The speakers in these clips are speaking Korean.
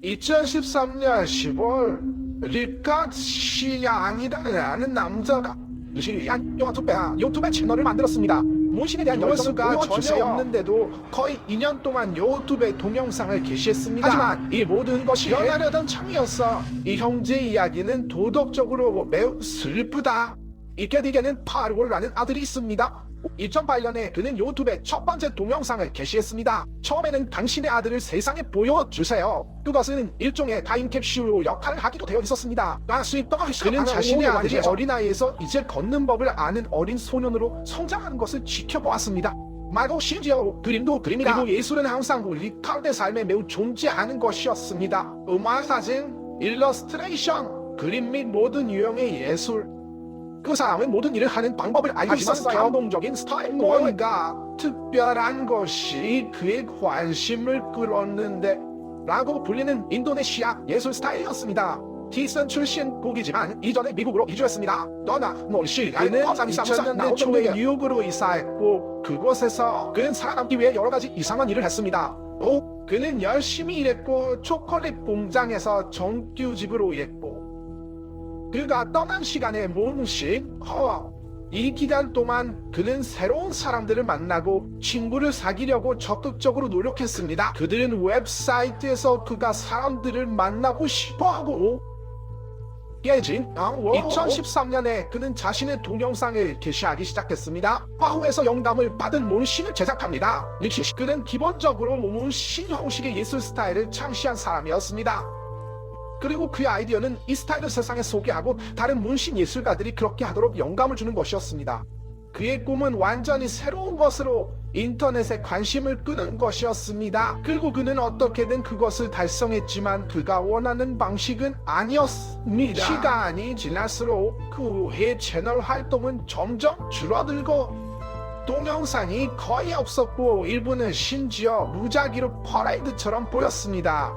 2013년 10월 리카드 시양이라는 남자가 유튜브 채널을 만들었습니다. 문신에 대한 열수가 전혀 없는데도 거의 2년 동안 유튜브에 동영상을 게시했습니다. 하지만 이 모든 것이 변하려던 참이었어. 이 형제의 이야기는 도덕적으로 매우 슬프다. 이케디게는 파르골라는 아들이 있습니다. 2008년에 그는 유튜브에 첫 번째 동영상을 게시했습니다. 처음에는 당신의 아들을 세상에 보여주세요. 그것은 일종의 타임캡슐 역할을 하기도 되어 있었습니다. 그는 자신의 아들이 어린아이에서 이제 걷는 법을 아는 어린 소년으로 성장하는 것을 지켜보았습니다. 말고 심지어 그림도 그립니다. 그리고 예술은 항상 리카르드의 삶에 매우 존재하는 것이었습니다. 음악, 사진, 일러스트레이션, 그림 및 모든 유형의 예술. 그 사람은 모든 일을 하는 방법을 알고 있었어요. 감동적인 스타일, 뭔가 특별한 것이 그의 관심을 끌었는데 라고 불리는 인도네시아 예술 스타일이었습니다. 티슨 출신 곡이지만 이전에 미국으로 이주했습니다. 떠나 몰시 그는 2000년대 초에 뉴욕으로 이사했고 그곳에서 그는 살아남기 위해 여러 가지 이상한 일을 했습니다. 또 그는 열심히 일했고 초콜릿 공장에서 정규직으로 일했고 그가 떠난 시간에 이 기간 동안 그는 새로운 사람들을 만나고 친구를 사귀려고 적극적으로 노력했습니다. 그들은 웹사이트에서 그가 사람들을 만나고 싶어하고 2013년에 그는 자신의 동영상을 게시하기 시작했습니다. 화후에서 영감을 받은 문신을 제작합니다. 그는 기본적으로 문신 형식의 예술 스타일을 창시한 사람이었습니다. 그리고 그의 아이디어는 이 스타일을 세상에 소개하고 다른 문신 예술가들이 그렇게 하도록 영감을 주는 것이었습니다. 그의 꿈은 완전히 새로운 것으로 인터넷에 관심을 끄는 것이었습니다. 그리고 그는 어떻게든 그것을 달성했지만 그가 원하는 방식은 아니었습니다. 시간이 지날수록 그의 채널 활동은 점점 줄어들고 동영상이 거의 없었고 일부는 심지어 무작위로 퍼레이드처럼 보였습니다.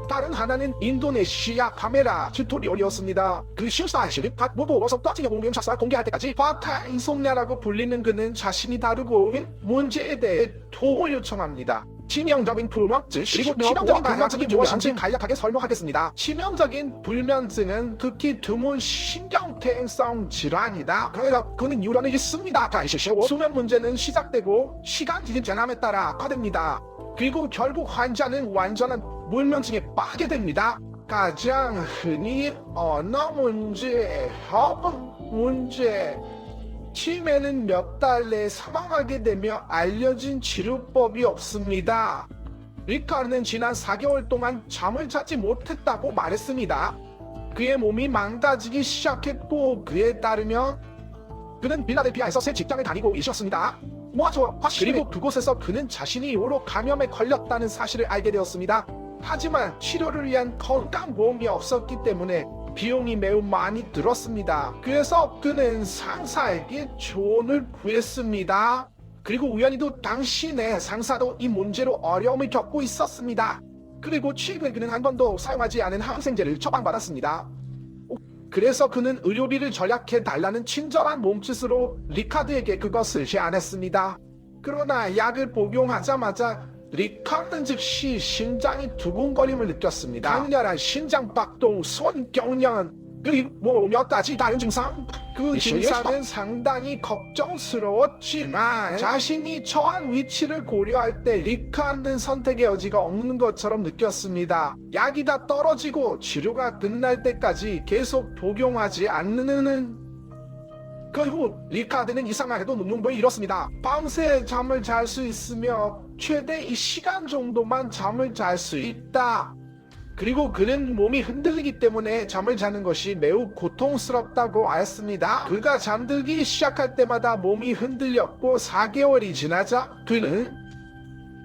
다른 하나는 인도네시아 카메라 튜토리얼이었습니다. 그 실사실을 보고서 떠지게 공개샷을 공개할 때까지 파타이송냐라고 불리는 그는 자신이 다루고 있는 문제에 대해 도움을 요청합니다. 치명적인 불면증 그리고 치명적인 불면증이 무엇인지 간략하게 설명하겠습니다. 치명적인 불면증은 극히 드문 신경퇴행성 질환이다. 그래서 그는 유런이 있습니다. 수면 문제는 시작되고 시간이 지남에 따라 악화됩니다. 그리고 결국 환자는 완전한 불면증에 빠게 됩니다. 가장 흔히 언어 문제, 협업 문제, 치매는 몇 달 내에 사망하게 되며 알려진 치료법이 없습니다. 리카르는 지난 4개월 동안 잠을 자지 못했다고 말했습니다. 그의 몸이 망가지기 시작했고 그에 따르면 그는 필라델피아에서 새 직장을 다니고 있었습니다. 그리고 그곳에서 그는 자신이 요로 감염에 걸렸다는 사실을 알게 되었습니다. 하지만 치료를 위한 건강보험이 없었기 때문에 비용이 매우 많이 들었습니다. 그래서 그는 상사에게 조언을 구했습니다. 그리고 우연히도 당신의 상사도 이 문제로 어려움을 겪고 있었습니다. 그리고 최근에 그는 한 번도 사용하지 않은 항생제를 처방받았습니다. 그래서 그는 의료비를 절약해 달라는 친절한 몸짓으로 리카드에게 그것을 제안했습니다. 그러나 약을 복용하자마자 리카르는 즉시 심장이 두근거림을 느꼈습니다. 강렬한 심장박동, 손경련, 그리고 몇 가지 다른 증상? 그 증상은 상당히 걱정스러웠지만 자신이 처한 위치를 고려할 때 리카르는 선택의 여지가 없는 것처럼 느꼈습니다. 약이 다 떨어지고 치료가 끝날 때까지 계속 복용하지 않는 그리고 리카르는 이상하게도 능력을 잃었습니다. 밤새 잠을 잘 수 있으며 최대 2시간 정도만 잠을 잘 수 있다. 그리고 그는 몸이 흔들리기 때문에 잠을 자는 것이 매우 고통스럽다고 알았습니다. 그가 잠들기 시작할 때마다 몸이 흔들렸고 4개월이 지나자 그는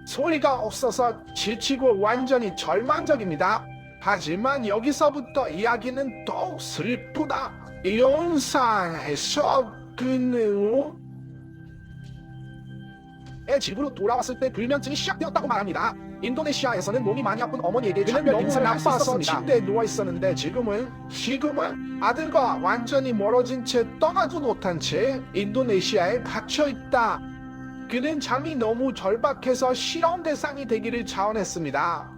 소리가 없어서 지치고 완전히 절망적입니다. 하지만 여기서부터 이야기는 더욱 슬프다. 영상에서 그는 집으로 돌아왔을 때 불면증이 시작되었다고 말합니다. 인도네시아에서는 몸이 많이 아픈 어머니에게 그는 너무 나빠서 침대에 누워있었는데 지금은 아들과 완전히 멀어진 채 떠나도 못한 채 인도네시아에 갇혀있다. 그는 잠이 너무 절박해서 실험 대상이 되기를 자원했습니다.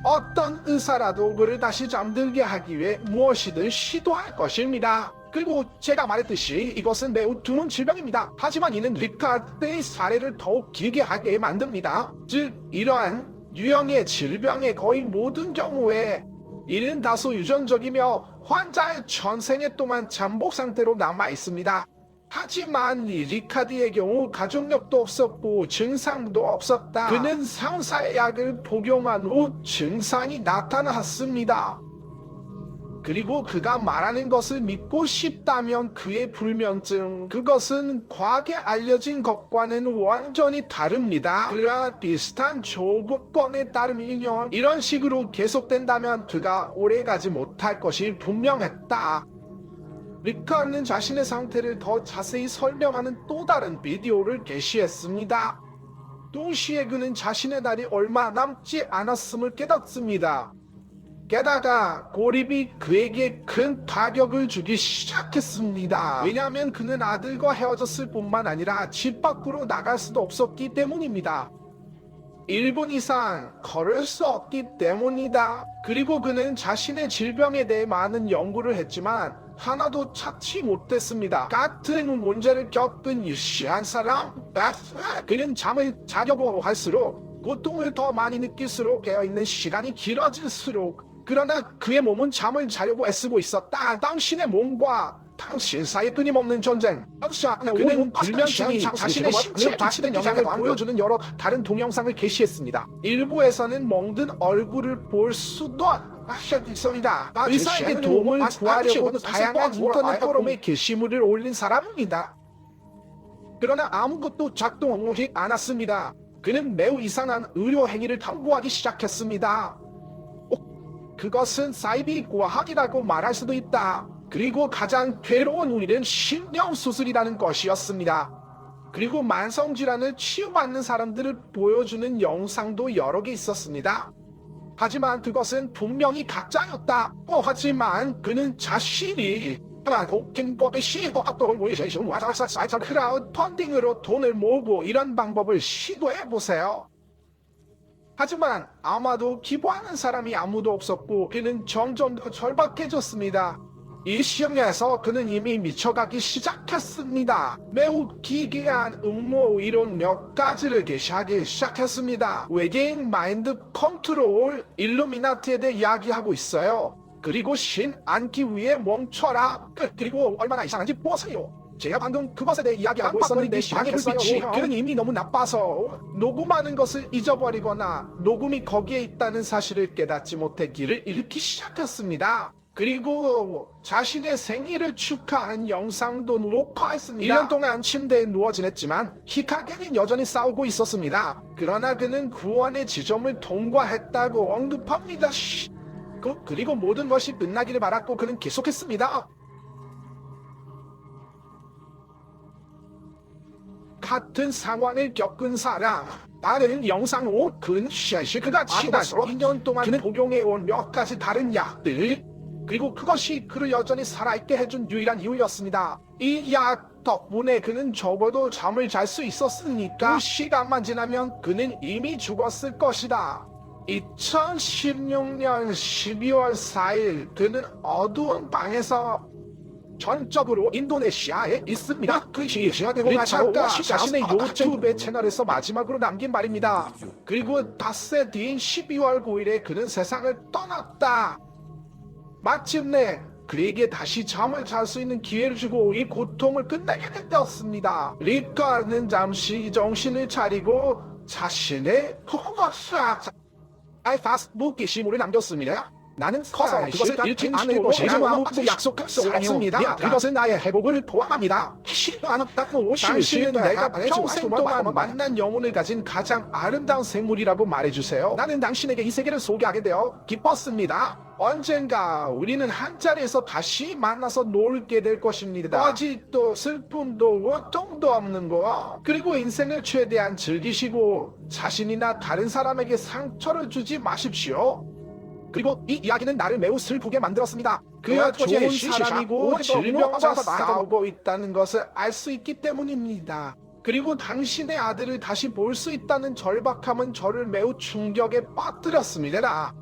어떤 의사라도 그를 다시 잠들게 하기 위해 무엇이든 시도할 것입니다. 그리고 제가 말했듯이 이것은 매우 드문 질병입니다. 하지만 이는 리카르트의 사례를 더욱 길게 하게 만듭니다. 즉 이러한 유형의 질병의 거의 모든 경우에 이는 다소 유전적이며 환자의 전생에 또한 잠복 상태로 남아 있습니다. 하지만 이 리카드의 경우 가족력도 없었고 증상도 없었다. 그는 상사의 약을 복용한 후 증상이 나타났습니다. 그리고 그가 말하는 것을 믿고 싶다면 그의 불면증, 그것은 과하게 알려진 것과는 완전히 다릅니다. 그러나 비슷한 조건에 따르면 이런 식으로 계속된다면 그가 오래가지 못할 것이 분명했다. 리카는 자신의 상태를 더 자세히 설명하는 또 다른 비디오를 게시했습니다. 동시에 그는 자신의 날이 얼마 남지 않았음을 깨닫습니다. 게다가 고립이 그에게 큰 타격을 주기 시작했습니다. 왜냐하면 그는 아들과 헤어졌을 뿐만 아니라 집 밖으로 나갈 수도 없었기 때문입니다. 1분 이상 걸을 수 없기 때문이다. 그리고 그는 자신의 질병에 대해 많은 연구를 했지만 하나도 찾지 못했습니다. 같은 문제를 겪은 유시한 사람, 그는 잠을 자려고 할수록 고통을 더 많이 느낄수록 깨어있는 시간이 길어질수록, 그러나 그의 몸은 잠을 자려고 애쓰고 있었다. 당신의 몸과 당신 사이의 끊임없는 전쟁. 그는 불면증이 자신의 신체에 미치는 영향을 보여주는 여러 다른 동영상을 게시했습니다. 일부에서는 멍든 얼굴을 볼 수도 있습니다. 의사에게 도움을 구하려고 다양한 인터넷 포럼에 게시물을 올린 사람입니다. 그러나 아무것도 작동하지 않았습니다. 그는 매우 이상한 의료 행위를 탐구하기 시작했습니다. 그것은 사이비과학이라고 말할 수도 있다. 그리고 가장 괴로운 일은 신경수술이라는 것이었습니다. 그리고 만성질환을 치유받는 사람들을 보여주는 영상도 여러 개 있었습니다. 하지만 그것은 분명히 가짜였다. 하지만 그는 자신이 크라우드 펀딩으로 돈을 모으고 이런 방법을 시도해보세요. 하지만 아마도 기부하는 사람이 아무도 없었고 그는 점점 더 절박해졌습니다. 이 시험에서 그는 이미 미쳐가기 시작했습니다. 매우 기괴한 음모 이론 몇 가지를 게시하기 시작했습니다. 외계인 마인드 컨트롤, 일루미나티에 대해 이야기하고 있어요. 그리고 신 안기 위해 멈춰라. 그리고 얼마나 이상한지 보세요. 제가 방금 그것에 대해 이야기하고 있었는데 방의 불빛이 그는 이미 너무 나빠서 녹음하는 것을 잊어버리거나 녹음이 거기에 있다는 사실을 깨닫지 못해 길을 잃기 시작했습니다. 그리고 자신의 생일을 축하하는 영상도 녹화했습니다. 1년 동안 침대에 누워 지냈지만 히카게는 여전히 싸우고 있었습니다. 그러나 그는 구원의 지점을 통과했다고 언급합니다. 그리고 모든 것이 끝나기를 바랐고 그는 계속했습니다. 같은 상황을 겪은 사람, 다른 영상 그는 그가 치다서 2년 동안 그는 복용해온 몇 가지 다른 약들, 그리고 그것이 그를 여전히 살아있게 해준 유일한 이유였습니다. 이 약 덕분에 그는 적어도 잠을 잘 수 있었으니까 그 시간만 지나면 그는 이미 죽었을 것이다. 2016년 12월 4일 그는 어두운 방에서 전적으로 인도네시아에 있습니다. 리차가 자신의 유튜브 채널에서 마지막으로 남긴 말입니다. 그리고 닷새 뒤인 12월 9일에 그는 세상을 떠났다. 마침내 그에게 다시 잠을 잘 수 있는 기회를 주고 이 고통을 끝내게 되었습니다. 리카는 잠시 정신을 차리고 자신의 페이스북 게시물을 남겼습니다. 나는 커서 그것을 잃지 않을 것이라고 아무것도 약속할 수 없습니다. 그것은 나의 회복을 포함합니다. 당신은 내가 평생 동안 만난 영혼을 가진 가장 아름다운 생물이라고 말해주세요. 나는 당신에게 이 세계를 소개하게 되어 기뻤습니다. 언젠가 우리는 한 자리에서 다시 만나서 놀게 될 것입니다. 아직도 슬픔도 고통도 없는 거. 그리고 인생을 최대한 즐기시고 자신이나 다른 사람에게 상처를 주지 마십시오. 그리고 이 이야기는 나를 매우 슬프게 만들었습니다. 그가 좋은 사람이고 질병과 싸우고 있다는 것을 알 수 있기 때문입니다. 그리고 당신의 아들을 다시 볼 수 있다는 절박함은 저를 매우 충격에 빠뜨렸습니다.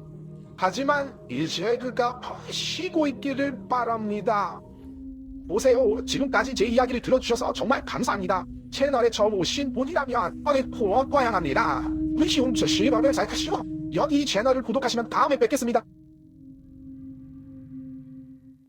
하지만 이제 그가 쉬고 있기를 바랍니다. 보세요. 지금까지 제 이야기를 들어주셔서 정말 감사합니다. 채널에 처음 오신 분이라면 후원 과양합니다. 위시움 저 시범을 잘 하시오. 여기 이 채널을 구독하시면 다음에 뵙겠습니다.